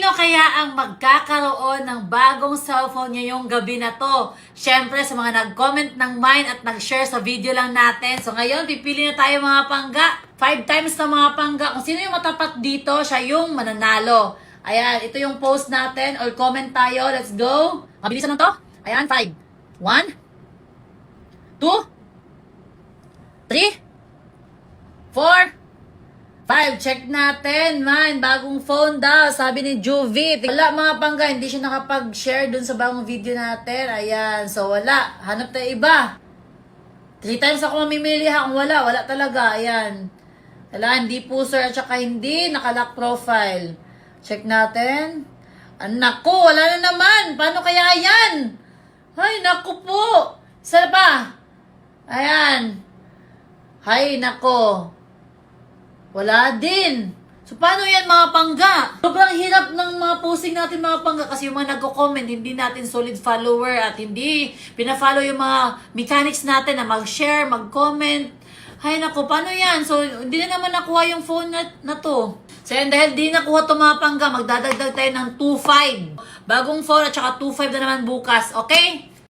Sino kaya ang magkakaroon ng bagong cellphone ngayong gabi na to? Siyempre, sa mga nag-comment ng mine at nag-share sa video lang natin. So ngayon, pipili na tayo mga pangga. 5 times na mga pangga. Kung sino yung matapat dito, siya yung mananalo. Ayan, ito yung post natin or comment tayo. Let's go. Mabilisan na to. Ayan, 5. 1, 2, 3, 4, 5. Check natin, man. Bagong phone daw. Sabi ni Juvie. Wala mga pangga. Hindi siya nakapag-share dun sa bagong video natin. Ayan. So, wala. Hanap tayo iba. 3 times ako mamimili ha. Kung wala, wala talaga. Ayan. Wala, hindi puser at saka hindi nakalock profile. Check natin. Naku, wala na naman. Paano kaya yan? Ay, naku po. Saan pa? Ayan. Hay, naku. Wala din. So, paano yan mga pangga? Sobrang hirap ng mga posting natin mga pangga kasi yung mga nagko-comment, hindi natin solid follower at hindi pina-follow yung mga mechanics natin na mag-share, mag-comment. Ay nako, paano yan? So, hindi na naman nakuha yung phone na to. So, yan, dahil di nakuha to mga pangga, magdadagdag tayo ng 2.5. Bagong phone at saka 2.5 na naman bukas. Okay?